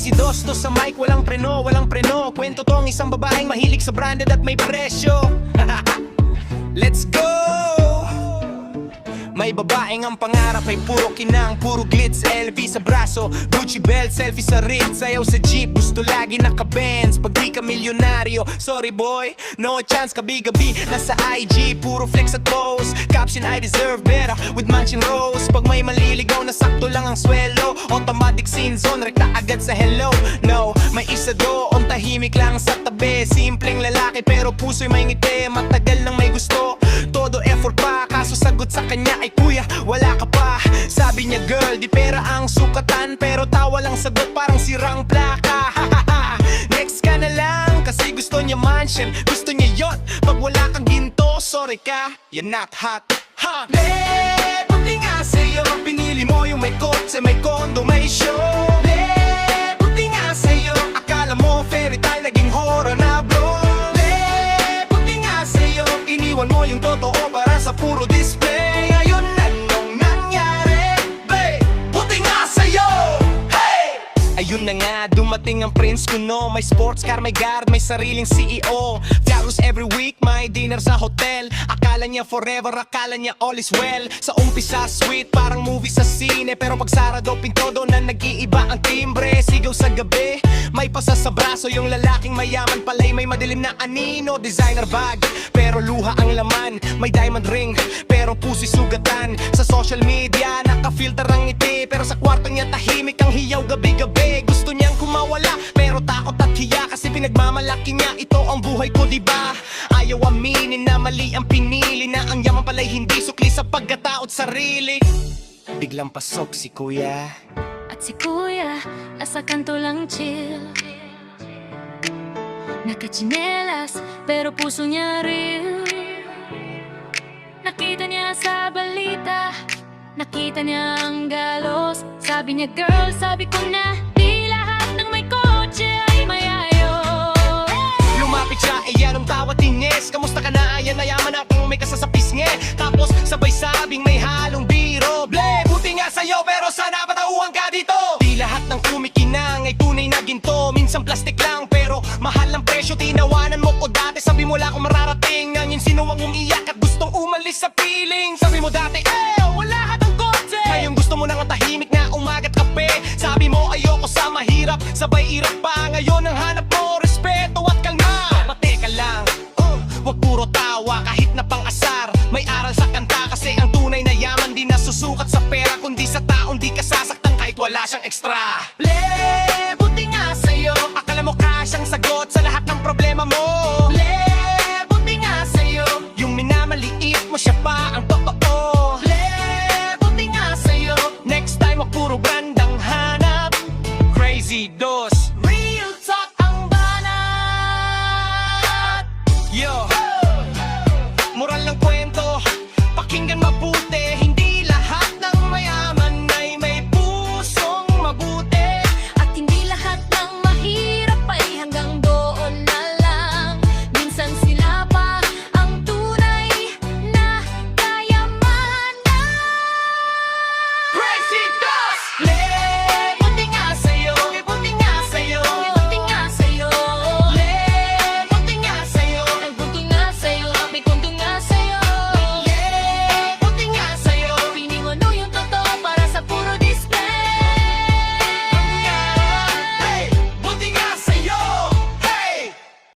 Crazy Dosto sa mic, walang preno, walang preno. Kwento tong isang babaeng mahilig sa branded at may presyo. Let's go! May babaeng ang pangarap ay puro kinang, puro glitz, LV sa braso, Gucci belt, selfie sa Ritz, sayaw sa jeep, gusto lagi naka-Benz. Pag di ka milyonaryo, sorry boy, no chance, kabi-gabi nasa IG, puro flex at pose. Caption, I deserve better, with mansion rose. Pag may maliligaw na sakto lang ang swelo, automatic scene zone, rekta agad sa hello. No, may isa doon, tahimik lang sa tabi. Simpleng lalaki pero puso'y may ngiti, matagal nang may gusto, todo effort pa. Kaso sagot sa kanya ay kuya, wala ka pa. Sabi niya girl, di pera ang sukatan, pero tawa lang sagot parang sirang plaka. Next ka na lang, kasi gusto niya mansion, gusto niya yacht. Pag wala kang ginto, sorry ka, you're not hot. Ha! Le, buti nga sa'yo, pinili mo yung may kotse, may kondo, may show. Le, buti nga sa'yo, akala mo fairy tale, naging horror na bro. Le, buti nga sa'yo, iniwan mo yung totoo para sa puro display. Ngayon anong nangyari, babe? Buti nga sa'yo, hey! Ayun na nga, dumating ang prince ko no. May sports car, may guard, may sariling CEO. Flowers every week, may dinner sa hotel. Akala niya forever, akala niya all is well. Sa umpisa sweet, parang movie sa sine. Pero pag sarado pinto doon na nag-iiba ang timbre. Sigaw sa gabi, may pasa sa braso. Yung lalaking mayaman pala'y may madilim na anino. Designer bag, pero luha ang laman. May diamond ring, pero puso'y sugatan. Sa social media, naka-filter ang ngiti. Pero sa kwarto niya tahimik ang hiyaw gabi-gabi. Gusto niyang kumawala, pero takot at hiya. Kasi pinagmamalaki niya, ito ang buhay ko, diba? Ayaw aminin na mali ang pinili, na ang yaman pala'y hindi sukli sa pagkataot sarili. Biglang pasok si kuya, at si kuya, nasa kanto lang chill. Nakachinelas, pero puso niya real. Nakita niya sa balita, nakita niya ang galos. Sabi niya girl, sabi ko na, di lahat ng may kotse ay mayayo. lumapit siya, iyan ang tawat ines. Kamusta ka na? Ayan na yaman akong may kasasapis nge. Tapos sabay sabing may halong biro. Ble, buti nga sa'yo pero sana patauhan ka dito. Di lahat ng kumikinang ay tunay na ginto. Minsan plastic lang pero mahal ang presyo. Tinawanan mo ko dati, sabi mo wala akong mararating. Ngayon sino ang umiyak at gustong umalis sa piling. Sabi mo dati, wala hatang kotse. Ngayon gusto mo nang tahimik na umagat kape. Sabi mo ayoko sa mahirap, sabay irap pa. Ngayon ang hanap mo, respeto at kalma. Pateka lang, wag puro tawa kahit na pang-asar. May aral sa kanta kasi ang tunay na yaman di nasusukat sa pera, kundi sa taong di ka sasaktan kahit wala siyang extra. Le, buti nga sa'yo, akala mo kasyang sagot sa lahat ng problema mo. Le, buti nga sa'yo, yung minamaliit mo siya pa ang totoo. Le, buti nga sa'yo, next time wag puro brandang hanap. Crazy Dos, real talk ang banat. Yo, moral ng kwento, pakinggan mabuti.